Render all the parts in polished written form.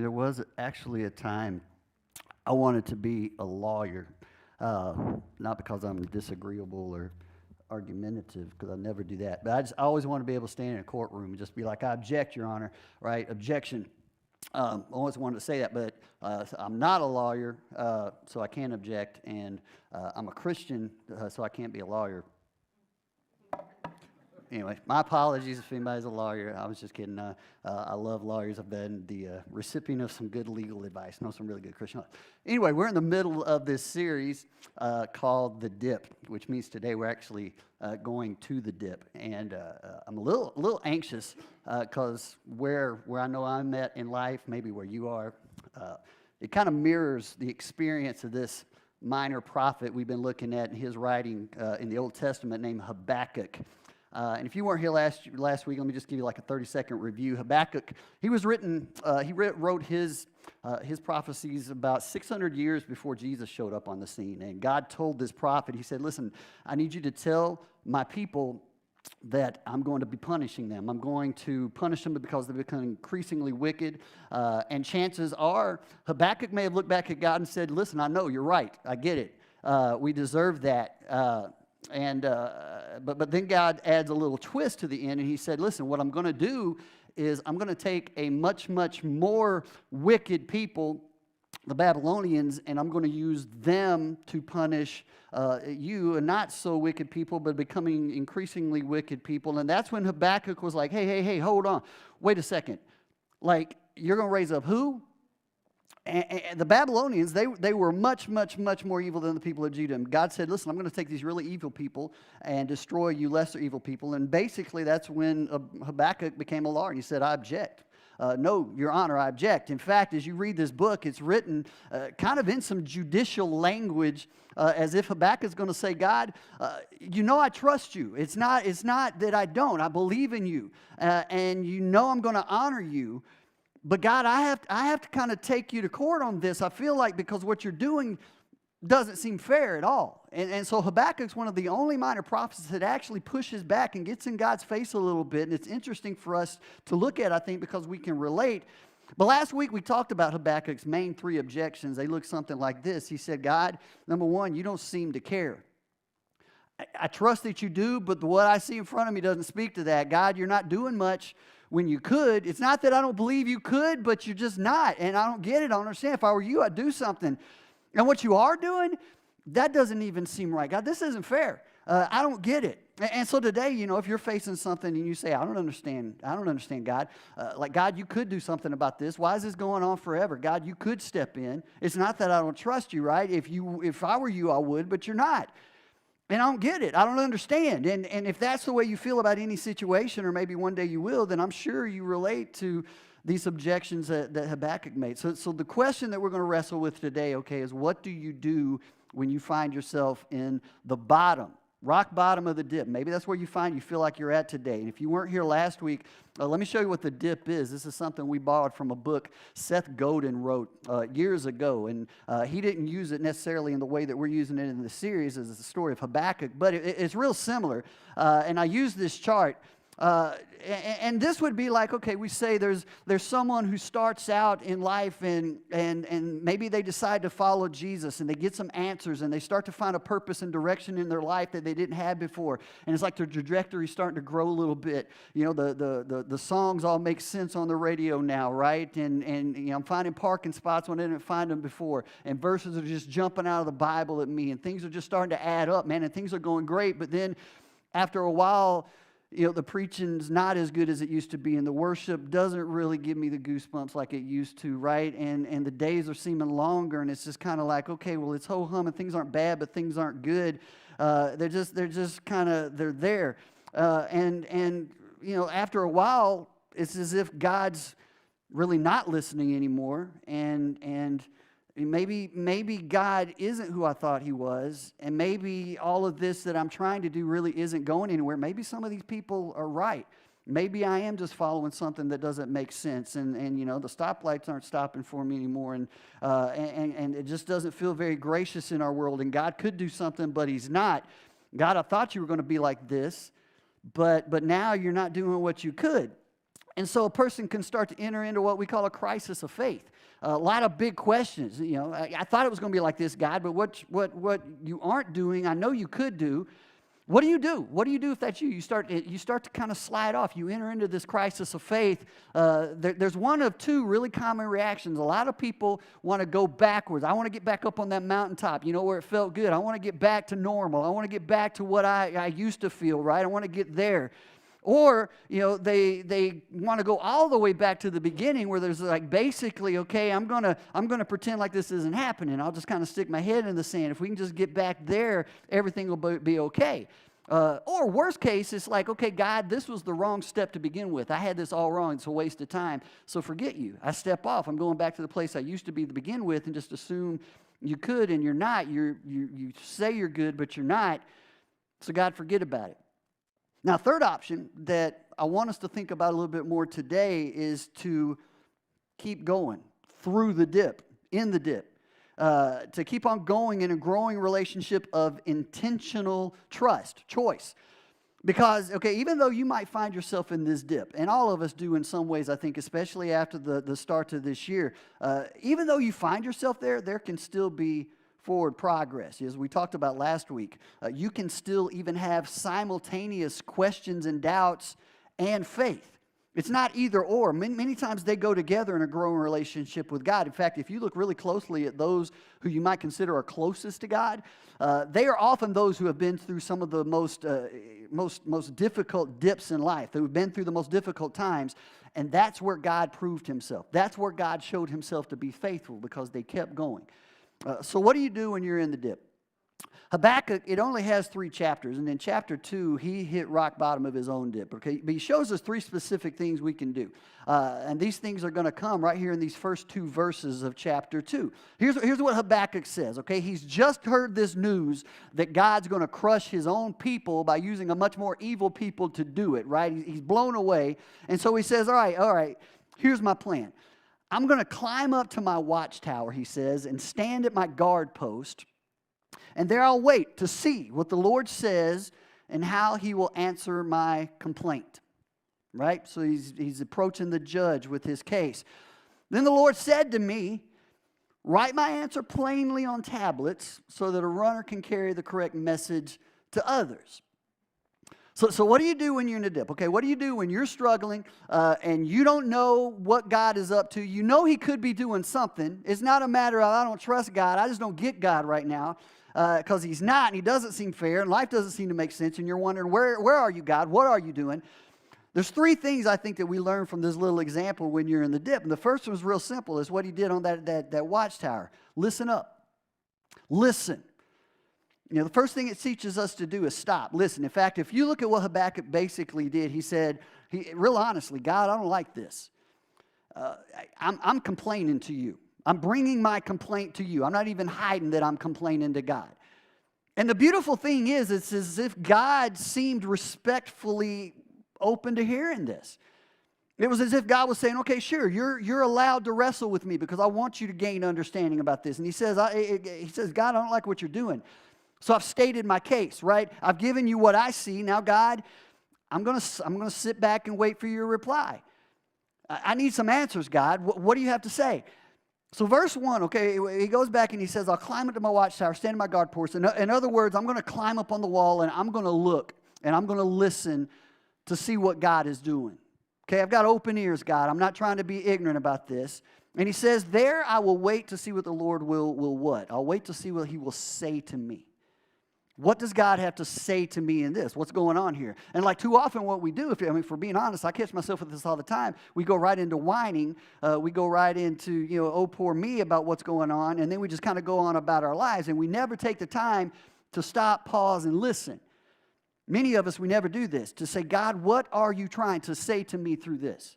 There was actually a time I wanted to be a lawyer, not because I'm disagreeable or argumentative, because I never do that, but I always want to be able to stand in a courtroom and just be like, I object, Your Honor, right? Objection. I always wanted to say that, but I'm not a lawyer, so I can't object, and I'm a Christian, so I can't be a lawyer. Anyway, my apologies if anybody's a lawyer. I was just kidding. I love lawyers. I've been the recipient of some good legal advice. Know some really good Christian lawyers. Anyway, we're in the middle of this series called The Dip, which means today we're actually going to the dip. And I'm a little anxious because where I know I'm at in life, maybe where you are, it kind of mirrors the experience of this minor prophet we've been looking at in his writing in the Old Testament named Habakkuk. And if you weren't here last week, let me just give you like a 30-second review. Habakkuk, he wrote his prophecies about 600 years before Jesus showed up on the scene. And God told this prophet, he said, listen, I need you to tell my people that I'm going to be punishing them. I'm going to punish them because they become increasingly wicked. And chances are, Habakkuk may have looked back at God and said, listen, I know, you're right. I get it. We deserve that. But then God adds a little twist to the end, and he said, listen, what I'm going to do is I'm going to take a much, much more wicked people, the Babylonians, and I'm going to use them to punish you, and not so wicked people, but becoming increasingly wicked people. And that's when Habakkuk was like, hey, hold on. Wait a second. Like, you're going to raise up who? And the Babylonians, they were much, much, much more evil than the people of Judah. And God said, listen, I'm going to take these really evil people and destroy you lesser evil people. And basically, that's when Habakkuk became a lawyer. And he said, I object. No, Your Honor, I object. In fact, as you read this book, it's written kind of in some judicial language, as if Habakkuk is going to say, God, you know I trust you. It's not that I don't. I believe in you. And you know I'm going to honor you. But God, I have to kind of take you to court on this. I feel like because what you're doing doesn't seem fair at all. And so Habakkuk's one of the only minor prophets that actually pushes back and gets in God's face a little bit. And it's interesting for us to look at, I think, because we can relate. But last week we talked about Habakkuk's main 3 objections. They look something like this. He said, God, number 1, you don't seem to care. I trust that you do, but what I see in front of me doesn't speak to that. God, you're not doing much when you could. It's not that I don't believe you could, but you're just not. And I don't get it. I don't understand. If I were you, I'd do something. And what you are doing, that doesn't even seem right. God, this isn't fair. I don't get it. And so today, you know, if you're facing something and you say, I don't understand God. Like, God, you could do something about this. Why is this going on forever? God, you could step in. It's not that I don't trust you, right? If I were you, I would, but you're not. And I don't get it. I don't understand. And if that's the way you feel about any situation, or maybe one day you will, then I'm sure you relate to these objections that Habakkuk made. So the question that we're going to wrestle with today, okay, is what do you do when you find yourself in the rock bottom of the dip? Maybe that's where you feel like you're at today. And if you weren't here last week, let me show you what the dip is. This is something we borrowed from a book Seth Godin wrote years ago. And he didn't use it necessarily in the way that we're using it in the series as the story of Habakkuk, but it's real similar. And I use this chart. And this would be like, okay, we say there's someone who starts out in life and maybe they decide to follow Jesus and they get some answers and they start to find a purpose and direction in their life that they didn't have before. And it's like their trajectory is starting to grow a little bit. You know, the songs all make sense on the radio now, right? And you know, I'm finding parking spots when I didn't find them before. And verses are just jumping out of the Bible at me and things are just starting to add up, man, and things are going great. But then after a while, you know, the preaching's not as good as it used to be, and the worship doesn't really give me the goosebumps like it used to, right? And the days are seeming longer, and it's just kind of like, okay, well, it's ho-hum, and things aren't bad, but things aren't good. They're just kind of, they're there. And you know, after a while, it's as if God's really not listening anymore, and maybe God isn't who I thought he was, and maybe all of this that I'm trying to do really isn't going anywhere. Maybe some of these people are right. Maybe I am just following something that doesn't make sense, and you know, the stoplights aren't stopping for me anymore, and it just doesn't feel very gracious in our world, and God could do something, but he's not. God, I thought you were going to be like this, but now you're not doing what you could. And so a person can start to enter into what we call a crisis of faith. A lot of big questions. You know, I thought it was going to be like this, God, but what you aren't doing, I know you could do. What do you do? What do you do if that's you? You start to kind of slide off. You enter into this crisis of faith. There's one of two really common reactions. A lot of people want to go backwards. I want to get back up on that mountaintop, you know, where it felt good. I want to get back to normal. I want to get back to what I used to feel, right? I want to get there. Or, you know, they want to go all the way back to the beginning where there's like basically, okay, I'm gonna pretend like this isn't happening. I'll just kind of stick my head in the sand. If we can just get back there, everything will be okay. Or worst case, it's like, okay, God, this was the wrong step to begin with. I had this all wrong. It's a waste of time. So forget you. I step off. I'm going back to the place I used to be to begin with and just assume you could and you're not. You say you're good, but you're not. So God, forget about it. Now, third option that I want us to think about a little bit more today is to keep going through the dip, in the dip, to keep on going in a growing relationship of intentional trust, choice. Because, okay, even though you might find yourself in this dip, and all of us do in some ways, I think, especially after the start of this year, even though you find yourself there can still be forward progress. As we talked about last week, you can still even have simultaneous questions and doubts and faith. It's not either or. Many times they go together in a growing relationship with God. In fact, if you look really closely at those who you might consider are closest to God, they are often those who have been through some of the most difficult dips in life. They've been through the most difficult times, and that's where God proved himself. That's where God showed himself to be faithful because they kept going. So what do you do when you're in the dip? Habakkuk, it only has 3 chapters, and in chapter 2, he hit rock bottom of his own dip. Okay, but he shows us 3 specific things we can do, and these things are going to come right here in these first 2 verses of chapter 2. Here's what Habakkuk says. Okay, he's just heard this news that God's going to crush his own people by using a much more evil people to do it. Right? He's blown away, and so he says, "All right. Here's my plan. I'm going to climb up to my watchtower," he says, "and stand at my guard post. And there I'll wait to see what the Lord says and how he will answer my complaint." Right? So he's approaching the judge with his case. "Then the Lord said to me, 'Write my answer plainly on tablets so that a runner can carry the correct message to others.'" So what do you do when you're in a dip? Okay, what do you do when you're struggling and you don't know what God is up to? You know he could be doing something. It's not a matter of, I don't trust God. I just don't get God right now because he's not and he doesn't seem fair and life doesn't seem to make sense and you're wondering, where are you, God? What are you doing? There's 3 things I think that we learn from this little example when you're in the dip. And the first one is real simple. It's what he did on that watchtower. Listen up. Listen. You know, the first thing it teaches us to do is stop. Listen. In fact, if you look at what Habakkuk basically did, he said, real honestly, God, I don't like this. I'm complaining to you. I'm bringing my complaint to you. I'm not even hiding that I'm complaining to God. And the beautiful thing is, it's as if God seemed respectfully open to hearing this. It was as if God was saying, okay, sure, you're allowed to wrestle with me because I want you to gain understanding about this. And he says, God, I don't like what you're doing. So I've stated my case, right? I've given you what I see. Now, God, I'm going to sit back and wait for your reply. I need some answers, God. What do you have to say? So verse 1, okay, he goes back and he says, I'll climb up to my watchtower, stand in my guard post. In other words, I'm going to climb up on the wall and I'm going to look and I'm going to listen to see what God is doing. Okay, I've got open ears, God. I'm not trying to be ignorant about this. And he says, there I will wait to see what the Lord will what? I'll wait to see what he will say to me. What does God have to say to me in this? What's going on here? And like too often what we do, if we're being honest, I catch myself with this all the time. We go right into whining. We go right into, oh, poor me about what's going on. And then we just kind of go on about our lives. And we never take the time to stop, pause, and listen. Many of us, we never do this. To say, God, what are you trying to say to me through this?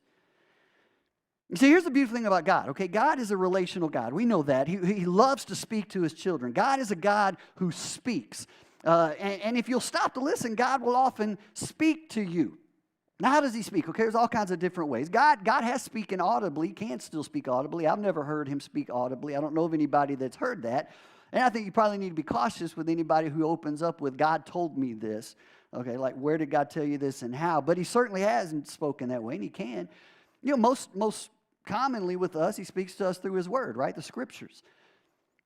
See, here's the beautiful thing about God, okay? God is a relational God. We know that. He loves to speak to his children. God is a God who speaks. And if you'll stop to listen, God will often speak to you. Now, how does he speak? Okay, there's all kinds of different ways. God has spoken audibly, can still speak audibly. I've never heard him speak audibly. I don't know of anybody that's heard that. And I think you probably need to be cautious with anybody who opens up with, God told me this. Okay, like where did God tell you this and how? But he certainly hasn't spoken that way, and he can. You know, most commonly with us, he speaks to us through his word, right? The scriptures.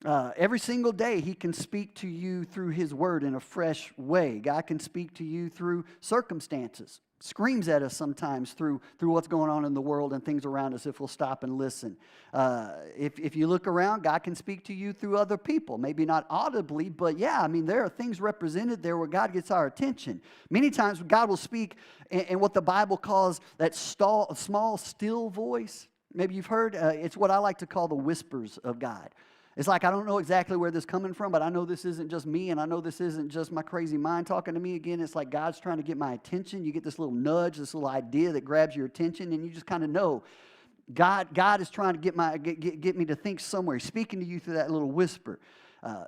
Every single day, he can speak to you through his word in a fresh way. God can speak to you through circumstances. Screams at us sometimes through what's going on in the world and things around us if we'll stop and listen. If you look around, God can speak to you through other people. Maybe not audibly, but yeah, I mean, there are things represented there where God gets our attention. Many times God will speak in what the Bible calls that small, still voice. Maybe you've heard. It's what I like to call the whispers of God. It's like, I don't know exactly where this is coming from, but I know this isn't just me, and I know this isn't just my crazy mind talking to me again. It's like God's trying to get my attention. You get this little nudge, this little idea that grabs your attention, and you just kind of know God is trying to get me to think somewhere. He's speaking to you through that little whisper.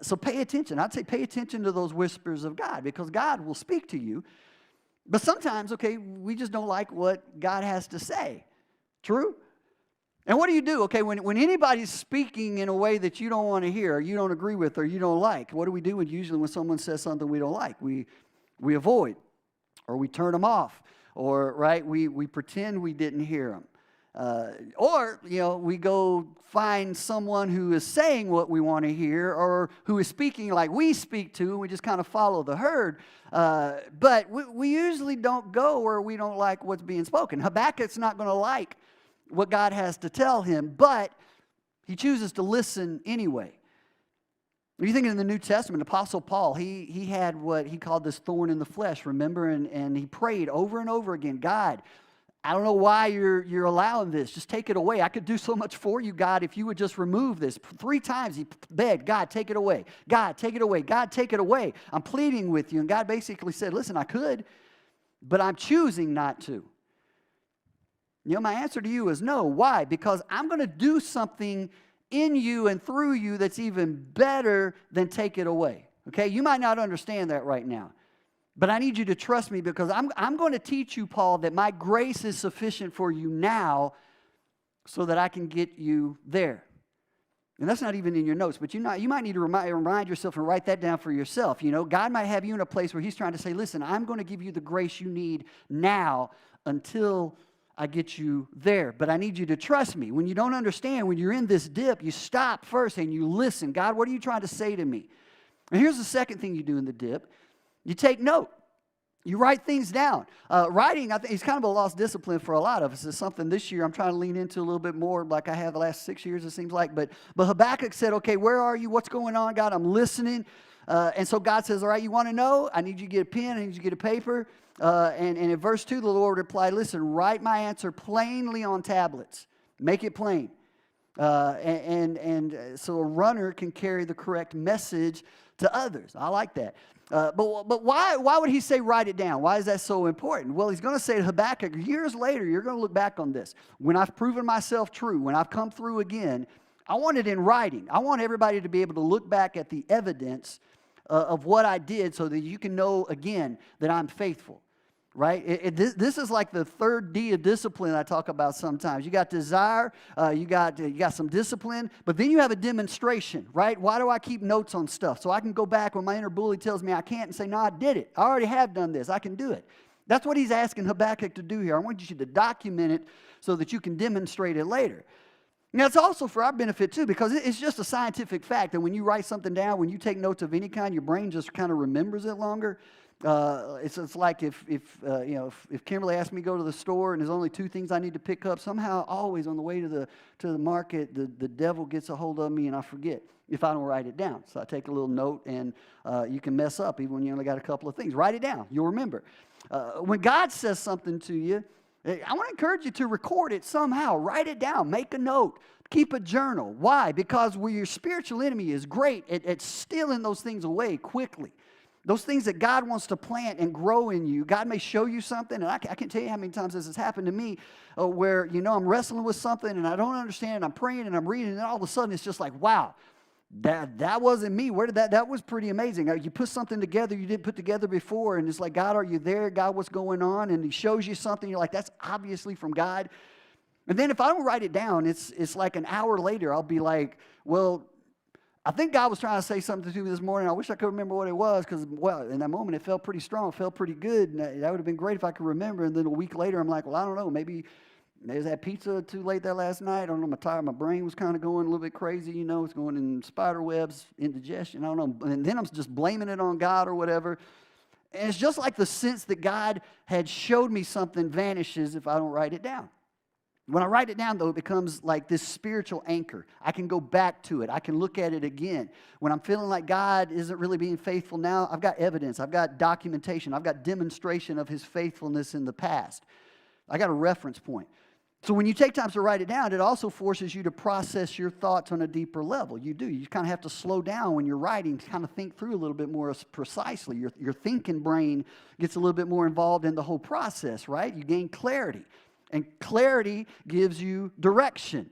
So pay attention. I'd say pay attention to those whispers of God, because God will speak to you. But sometimes, okay, we just don't like what God has to say. True? And what do you do? Okay, when anybody's speaking in a way that you don't want to hear, or you don't agree with, or you don't like, what do we do usually when someone says something we don't like? We avoid, or we turn them off, or, right, we pretend we didn't hear them. Or, you know, we go find someone who is saying what we want to hear, or who is speaking like we speak to, and we just kind of follow the herd. But we usually don't go where we don't like what's being spoken. Habakkuk's not going to like what God has to tell him, but he chooses to listen anyway. When you think in the New Testament, Apostle Paul, he had what he called this thorn in the flesh, remember? And he prayed over and over again, God, I don't know why you're allowing this. Just take it away. I could do so much for you, God, if you would just remove this. 3 times he begged, God, take it away. God, take it away. God, take it away. I'm pleading with you. And God basically said, listen, I could, but I'm choosing not to. You know, my answer to you is no. Why? Because I'm going to do something in you and through you that's even better than take it away. Okay? You might not understand that right now. But I need you to trust me, because I'm going to teach you, Paul, that my grace is sufficient for you now so that I can get you there. And that's not even in your notes, but you might need to remind yourself and write that down for yourself. You know, God might have you in a place where he's trying to say, listen, I'm going to give you the grace you need now until I get you there. But I need you to trust me. When you don't understand, when you're in this dip, you stop first and you listen. God, what are you trying to say to me? And here's the second thing you do in the dip. You take note. You write things down. Writing, I think, is kind of a lost discipline for a lot of us. It's something this year I'm trying to lean into a little bit more, like I have the last 6 years, it seems like. But Habakkuk said, okay, where are you? What's going on, God? I'm listening. And so God says, all right, you want to know? I need you to get a pen. I need you to get a paper. And in verse 2, the Lord replied, listen, write my answer plainly on tablets. Make it plain. So a runner can carry the correct message to others. I like that. But why would he say write it down? Why is that so important? Well, he's going to say to Habakkuk, years later, you're going to look back on this. When I've proven myself true, when I've come through again, I want it in writing. I want everybody to be able to look back at the evidence of what I did so that you can know again that I'm faithful. Right? This is like the 3rd D of discipline I talk about sometimes. You got desire, you got some discipline, but then you have a demonstration, right? Why do I keep notes on stuff? So I can go back when my inner bully tells me I can't and say, no, I did it. I already have done this. I can do it. That's what he's asking Habakkuk to do here. I want you to document it so that you can demonstrate it later. Now, it's also for our benefit, too, because it's just a scientific fact that when you write something down, when you take notes of any kind, your brain just kind of remembers it longer. It's like if Kimberly asked me to go to the store and there's only 2 things I need to pick up, somehow always on the way to the market, the devil gets a hold of me and I forget if I don't write it down. So I take a little note, and you can mess up even when you only got a couple of things. Write it down. You'll remember. When God says something to you, I want to encourage you to record it somehow. Write it down. Make a note. Keep a journal. Why? Because where your spiritual enemy is great at stealing those things away quickly. Those things that God wants to plant and grow in you. God may show you something, and I can't tell you how many times this has happened to me, where, I'm wrestling with something and I don't understand, I'm praying and I'm reading, and all of a sudden it's just like, wow, that wasn't me. Where did that was pretty amazing. You put something together you didn't put together before, and it's like, God, are you there? God, what's going on? And he shows you something, you're like, that's obviously from God. And then if I don't write it down, it's like an hour later, I'll be like, well, I think God was trying to say something to me this morning. I wish I could remember what it was because, well, in that moment it felt pretty strong. It felt pretty good. And that would have been great if I could remember. And then a week later, I'm like, well, I don't know. Maybe I had pizza too late that last night. I don't know. I'm tired. My brain was kind of going a little bit crazy. You know, it's going in spider webs, indigestion. I don't know. And then I'm just blaming it on God or whatever. And it's just like the sense that God had showed me something vanishes if I don't write it down. When I write it down, though, it becomes like this spiritual anchor. I can go back to it. I can look at it again. When I'm feeling like God isn't really being faithful now, I've got evidence. I've got documentation. I've got demonstration of His faithfulness in the past. I got a reference point. So when you take time to write it down, it also forces you to process your thoughts on a deeper level. You do. You kind of have to slow down when you're writing to kind of think through a little bit more precisely. Your thinking brain gets a little bit more involved in the whole process, right? You gain clarity. And clarity gives you direction.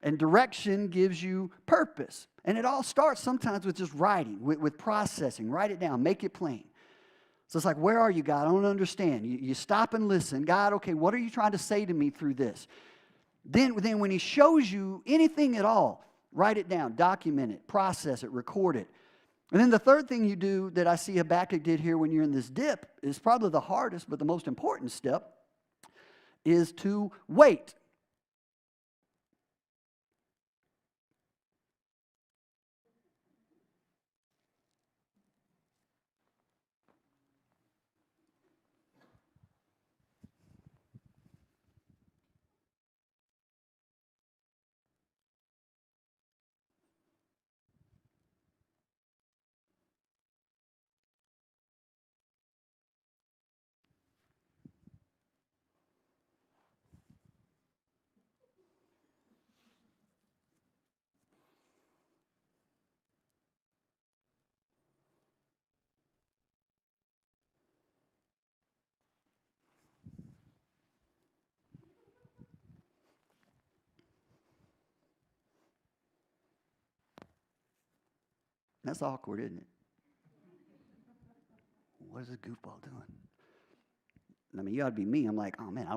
And direction gives you purpose. And it all starts sometimes with just writing, with processing. Write it down. Make it plain. So it's like, where are you, God? I don't understand. You stop and listen. God, okay, what are you trying to say to me through this? Then when He shows you anything at all, write it down, document it, process it, record it. And then the third thing you do that I see Habakkuk did here when you're in this dip is probably the hardest but the most important step, is to wait. That's awkward, isn't it? What is this goofball doing? I mean, you ought to be me. I'm like, oh man, I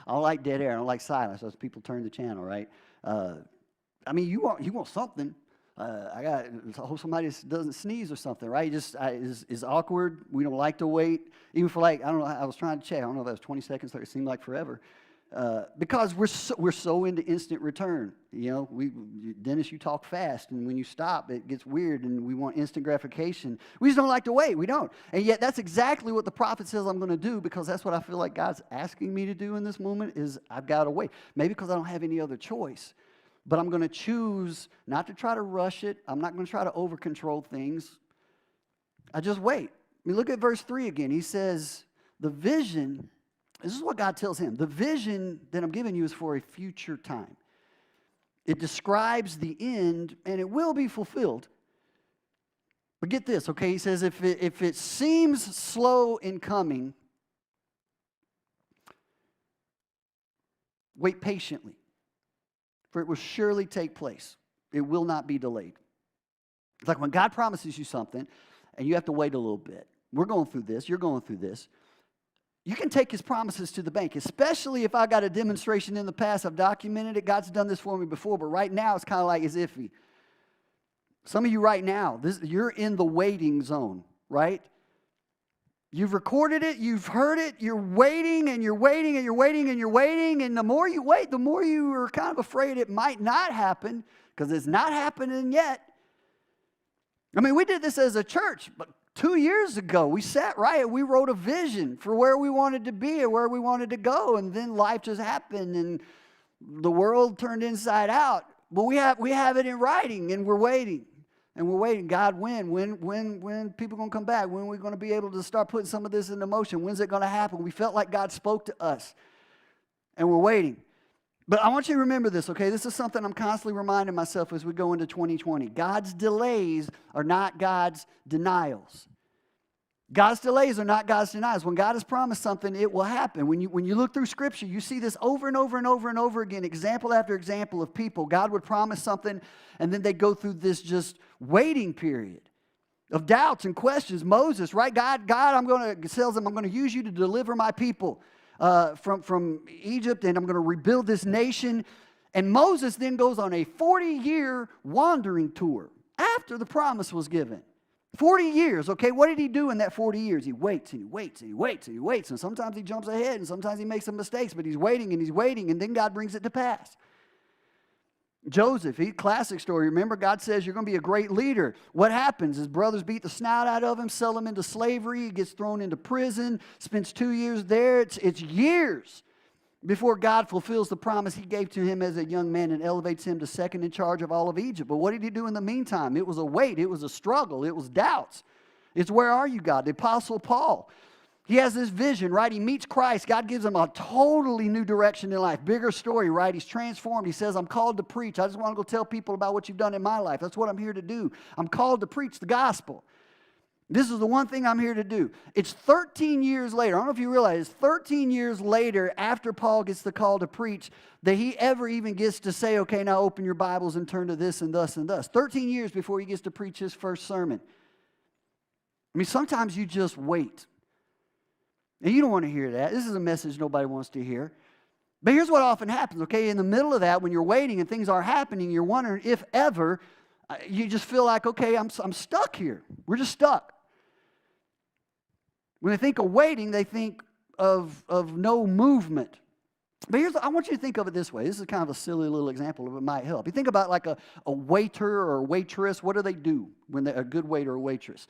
don't like dead air. I don't like silence. Those people turn the channel, right? I mean, you want something. I hope somebody doesn't sneeze or something, right? Is awkward. We don't like to wait, even for like, I don't know. I was trying to check. I don't know if that was 20 seconds. It seemed like forever. Because we're so into instant return. You know, Dennis, you talk fast, and when you stop, it gets weird, and we want instant gratification. We just don't like to wait. We don't. And yet that's exactly what the prophet says I'm going to do, because that's what I feel like God's asking me to do in this moment is I've got to wait. Maybe because I don't have any other choice. But I'm going to choose not to try to rush it. I'm not going to try to over-control things. I just wait. I mean, look at verse 3 again. He says, the vision... This is what God tells him. The vision that I'm giving you is for a future time. It describes the end, and it will be fulfilled. But get this, okay? He says, if it seems slow in coming, wait patiently, for it will surely take place. It will not be delayed. It's like when God promises you something, and you have to wait a little bit. We're going through this. You're going through this. You can take His promises to the bank, especially if I got a demonstration in the past. I've documented it. God's done this for me before, but right now it's kind of like it's iffy. Some of you right now, you're in the waiting zone, right? You've recorded it. You've heard it. You're waiting, and you're waiting, and you're waiting, and you're waiting, and the more you wait, the more you are kind of afraid it might not happen because it's not happening yet. I mean, we did this as a church, but 2 years ago, we sat right, we wrote a vision for where we wanted to be and where we wanted to go, and then life just happened, and the world turned inside out. But we have it in writing, and we're waiting. And we're waiting. God, when people going to come back? When are we going to be able to start putting some of this into motion? When's it going to happen? We felt like God spoke to us, and we're waiting. But I want you to remember this, okay? This is something I'm constantly reminding myself as we go into 2020. God's delays are not God's denials. God's delays are not God's denials. When God has promised something, it will happen. When you look through Scripture, you see this over and over and over and over again, example after example of people. God would promise something, and then they go through this just waiting period of doubts and questions. Moses, right? God, tells him, I'm going to use you to deliver my people from Egypt, and I'm going to rebuild this nation. And Moses then goes on a 40-year wandering tour. After the promise was given. 40 years, okay? What did he do in that 40 years? He waits and he waits and he waits and he waits. And sometimes he jumps ahead and sometimes he makes some mistakes, but he's waiting and then God brings it to pass. Joseph, classic story. Remember, God says you're going to be a great leader. What happens? His brothers beat the snout out of him, sell him into slavery. He gets thrown into prison, spends 2 years there. It's years before God fulfills the promise he gave to him as a young man and elevates him to second in charge of all of Egypt. But what did he do in the meantime? It was a wait. It was a struggle. It was doubts. It's where are you, God? The Apostle Paul, he has this vision, right? He meets Christ. God gives him a totally new direction in life. Bigger story, right? He's transformed. He says, I'm called to preach. I just want to go tell people about what you've done in my life. That's what I'm here to do. I'm called to preach the gospel. This is the one thing I'm here to do. It's 13 years later. I don't know if you realize, 13 years later after Paul gets the call to preach that he ever even gets to say, okay, now open your Bibles and turn to this and thus and thus. 13 years before he gets to preach his first sermon. I mean, sometimes you just wait. And you don't want to hear that. This is a message nobody wants to hear. But here's what often happens, okay? In the middle of that, when you're waiting and things are happening, you're wondering if ever, you just feel like, okay, I'm stuck here. We're just stuck. When they think of waiting, they think of no movement. But I want you to think of it this way. This is kind of a silly little example, but it might help. You think about like a waiter or a waitress. What do when they're a good waiter or waitress?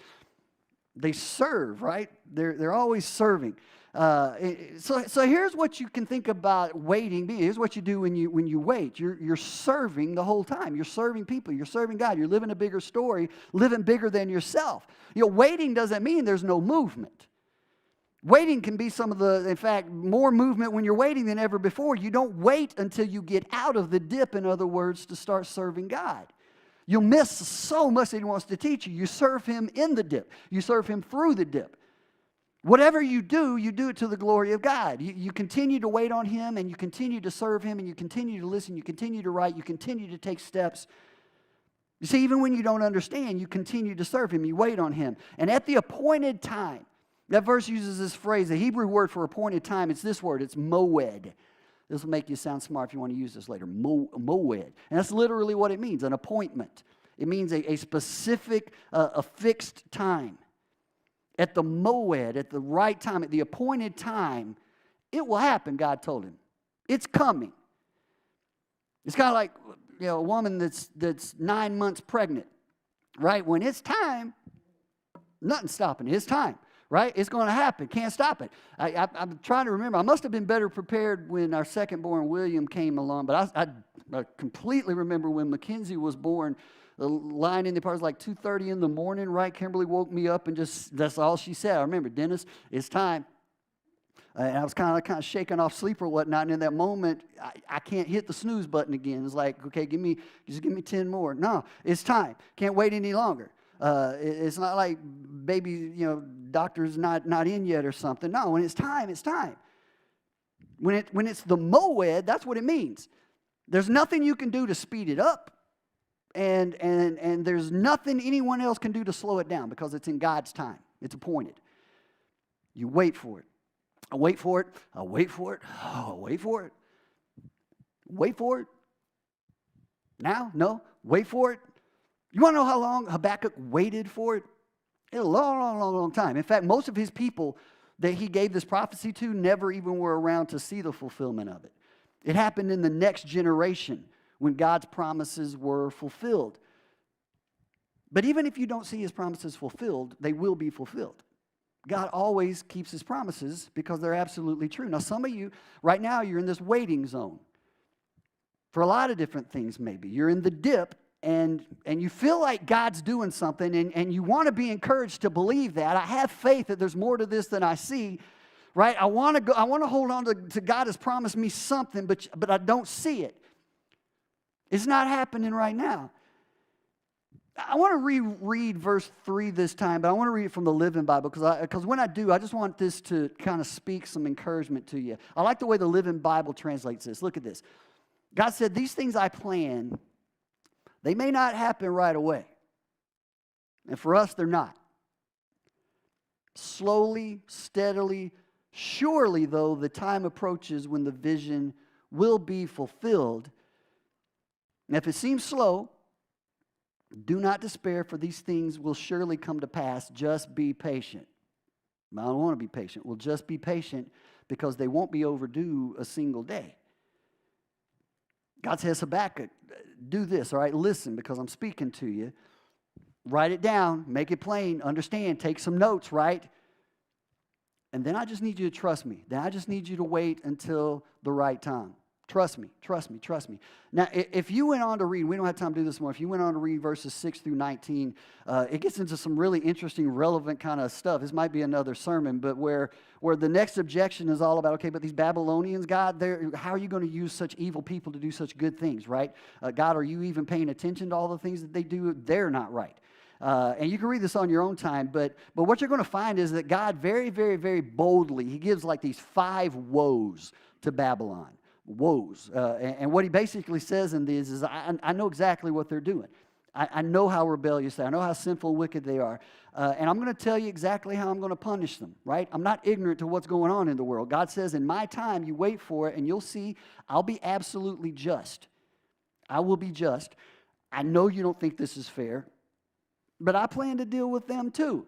They serve, right? They're always serving. So here's what you can think about waiting. Here's what you do when you wait. You're serving the whole time. You're serving people. You're serving God. You're living a bigger story, living bigger than yourself. Waiting doesn't mean there's no movement. Waiting can be in fact, more movement when you're waiting than ever before. You don't wait until you get out of the dip, in other words, to start serving God. You'll miss so much that he wants to teach you. You serve him in the dip. You serve him through the dip. Whatever you do it to the glory of God. You continue to wait on him, and you continue to serve him, and you continue to listen, you continue to write, you continue to take steps. You see, even when you don't understand, you continue to serve him. You wait on him. And at the appointed time, that verse uses this phrase, the Hebrew word for appointed time, it's this word, it's moed. This will make you sound smart if you want to use this later, moed. And that's literally what it means, an appointment. It means a specific, a fixed time. At the moed, at the right time, at the appointed time, it will happen, God told him. It's coming. It's kind of like a woman that's 9 months pregnant, right? When it's time, nothing's stopping it. It's time. Right? It's going to happen. Can't stop it. I'm trying to remember. I must have been better prepared when our second-born William came along, but I completely remember when Mackenzie was born. The line in the apartment was like 2:30 in the morning, right? Kimberly woke me up and that's all she said. I remember, Dennis, it's time. And I was kind of shaking off sleep or whatnot, and in that moment, I can't hit the snooze button again. It's like, okay, just give me 10 more. No, it's time. Can't wait any longer. It's not like baby, doctor's not in yet or something. No, when it's time, it's time. When it's the moed, that's what it means. There's nothing you can do to speed it up, and there's nothing anyone else can do to slow it down because it's in God's time. It's appointed. You wait for it. I wait for it. I wait for it. Oh, I wait for it. Wait for it. Now? No. Wait for it. You want to know how long Habakkuk waited for it? A long time. In fact, most of his people that he gave this prophecy to never even were around to see the fulfillment of it. It happened in the next generation when God's promises were fulfilled. But even if you don't see his promises fulfilled, they will be fulfilled. God always keeps his promises because they're absolutely true. Now, some of you, right now, you're in this waiting zone for a lot of different things maybe. You're in the dip. And you feel like God's doing something, and you want to be encouraged to believe that. I have faith that there's more to this than I see, right? I want to hold on to God has promised me something, but I don't see it. It's not happening right now. I want to reread verse 3 this time, but I want to read it from the Living Bible because when I do, I just want this to kind of speak some encouragement to you. I like the way the Living Bible translates this. Look at this. God said, "These things I plan, they may not happen right away." And for us, they're not. Slowly, steadily, surely, though, the time approaches when the vision will be fulfilled. And if it seems slow, Do not despair, for these things will surely come to pass. Just be patient. I don't want to be patient. Well, just be patient because they won't be overdue a single day. God says, Habakkuk, do this, all right? Listen, because I'm speaking to you. Write it down, make it plain, understand, take some notes, right? And then I just need you to trust me. Then I just need you to wait until the right time. Trust me, trust me, trust me. Now, if you went on to read, we don't have time to do this more. If you went on to read verses 6 through 19, it gets into some really interesting, relevant kind of stuff. This might be another sermon, but where the next objection is all about, okay, but these Babylonians, God, how are you going to use such evil people to do such good things, right? God, are you even paying attention to all the things that they do? They're not right. And you can read this on your own time, but what you're going to find is that God very, very, very boldly, he gives like these 5 woes to Babylon. Woes. And what he basically says in these is, I know exactly what they're doing. I know how rebellious they are. I know how sinful and wicked they are. And I'm going to tell you exactly how I'm going to punish them, right? I'm not ignorant to what's going on in the world. God says, in my time, you wait for it, and you'll see I'll be absolutely just. I will be just. I know you don't think this is fair, but I plan to deal with them too.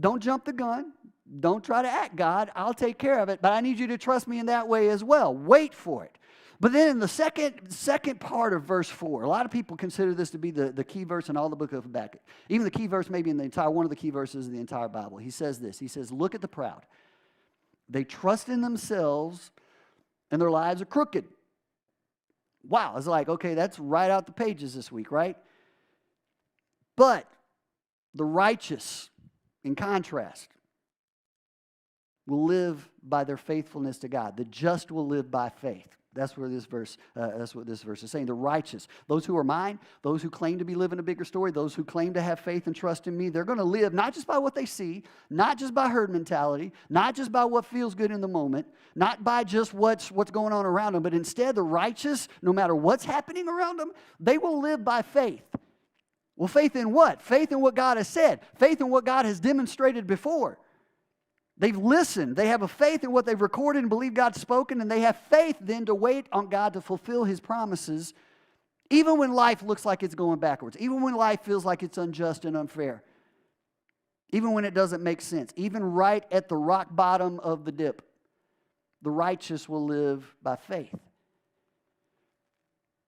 Don't jump the gun. Don't try to act God. I'll take care of it, but I need you to trust me in that way as well. Wait for it. But then in the second part of verse 4, a lot of people consider this to be the key verse in all the book of Habakkuk. Even the key verse maybe in the entire, one of the key verses in the entire Bible. He says this. He says, look at the proud. They trust in themselves and their lives are crooked. Wow. It's like, okay, that's right out the pages this week, right? But the righteous, in contrast, will live by their faithfulness to God. The just will live by faith. That's what this verse is saying. The righteous, those who are mine, those who claim to be living a bigger story, those who claim to have faith and trust in me, they're going to live not just by what they see, not just by herd mentality, not just by what feels good in the moment, not by just what's going on around them, but instead the righteous, no matter what's happening around them, they will live by faith. Well, faith in what? Faith in what God has said. Faith in what God has demonstrated before. They've listened. They have a faith in what they've recorded and believe God's spoken, and they have faith then to wait on God to fulfill his promises, even when life looks like it's going backwards, even when life feels like it's unjust and unfair, even when it doesn't make sense, even right at the rock bottom of the dip. The righteous will live by faith.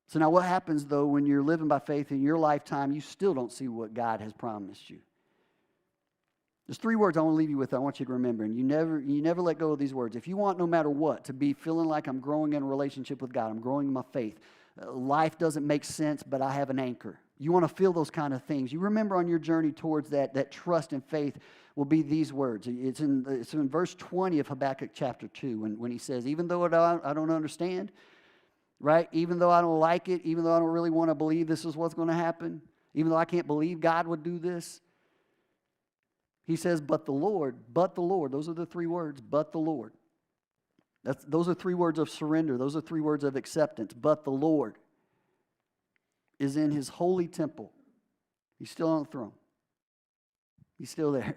So now what happens, though, when you're living by faith in your lifetime, you still don't see what God has promised you? There's 3 words I want to leave you with. I want you to remember, and you never let go of these words. If you want, no matter what, to be feeling like I'm growing in a relationship with God, I'm growing in my faith, life doesn't make sense, but I have an anchor. You want to feel those kind of things. You remember on your journey towards that trust and faith will be these words. It's in verse 20 of Habakkuk chapter 2 when he says, even though I don't understand, right? Even though I don't like it, even though I don't really want to believe this is what's going to happen, even though I can't believe God would do this, he says, but the Lord, those are the 3 words, but the Lord. Those are 3 words of surrender. Those are 3 words of acceptance. But the Lord is in his holy temple. He's still on the throne. He's still there.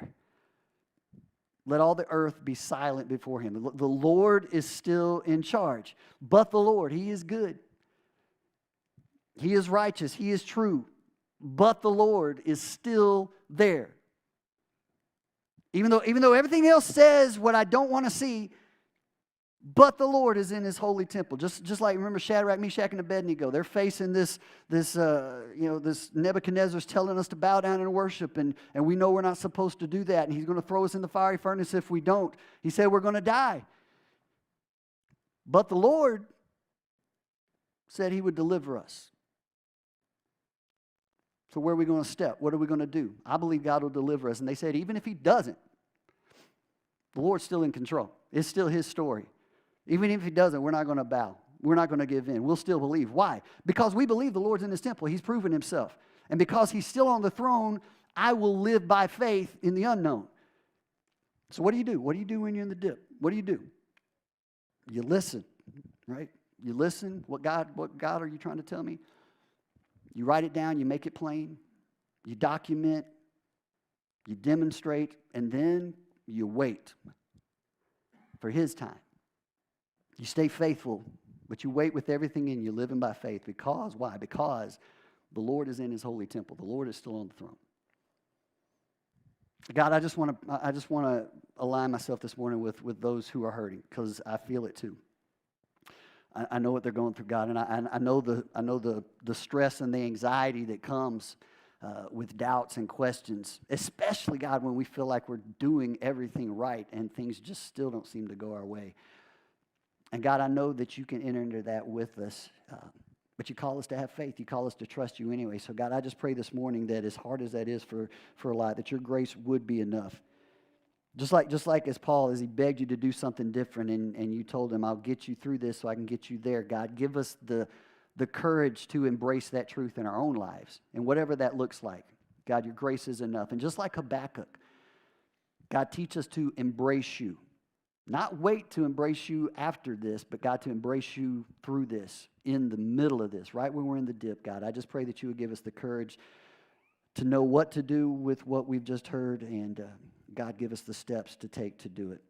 Let all the earth be silent before him. The Lord is still in charge. But the Lord, he is good. He is righteous. He is true. But the Lord is still there. Even though everything else says what I don't want to see, but the Lord is in his holy temple. Just like, remember Shadrach, Meshach, and Abednego. They're facing this Nebuchadnezzar's telling us to bow down and worship, and we know we're not supposed to do that, and he's going to throw us in the fiery furnace if we don't. He said we're going to die. But the Lord said he would deliver us. So where are we going to step? What are we going to do? I believe God will deliver us. And they said, even if he doesn't, the Lord's still in control. It's still his story. Even if he doesn't, we're not going to bow. We're not going to give in. We'll still believe. Why? Because we believe the Lord's in his temple. He's proven himself. And because he's still on the throne, I will live by faith in the unknown. So what do you do? What do you do when you're in the dip? What do? You listen, right? You listen. What God are you trying to tell me? You write it down, you make it plain, you document, you demonstrate, and then you wait for his time. You stay faithful, but you wait with everything in you, living by faith. Because, why? Because The Lord is in his holy temple. The Lord is still on the throne. God, I just want to align myself this morning with those who are hurting, because I feel it too. I know what they're going through, God, and I know the stress and the anxiety that comes with doubts and questions, especially, God, when we feel like we're doing everything right and things just still don't seem to go our way. And God, I know that you can enter into that with us, but you call us to have faith. You call us to trust you anyway. So, God, I just pray this morning that as hard as that is for a lot, that your grace would be enough. Just like as Paul, as he begged you to do something different, and you told him, I'll get you through this so I can get you there. God, give us the courage to embrace that truth in our own lives, and whatever that looks like. God, your grace is enough. And just like Habakkuk, God, teach us to embrace you. Not wait to embrace you after this, but God, to embrace you through this, in the middle of this, right when we're in the dip, God. I just pray that you would give us the courage to know what to do with what we've just heard, and God, give us the steps to take to do it,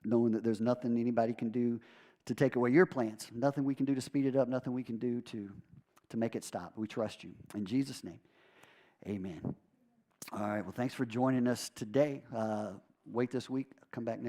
knowing that there's nothing anybody can do to take away your plans, nothing we can do to speed it up, nothing we can do to make it stop. We trust you. In Jesus' name, amen. All right, well, thanks for joining us today. Wait this week. Come back next week.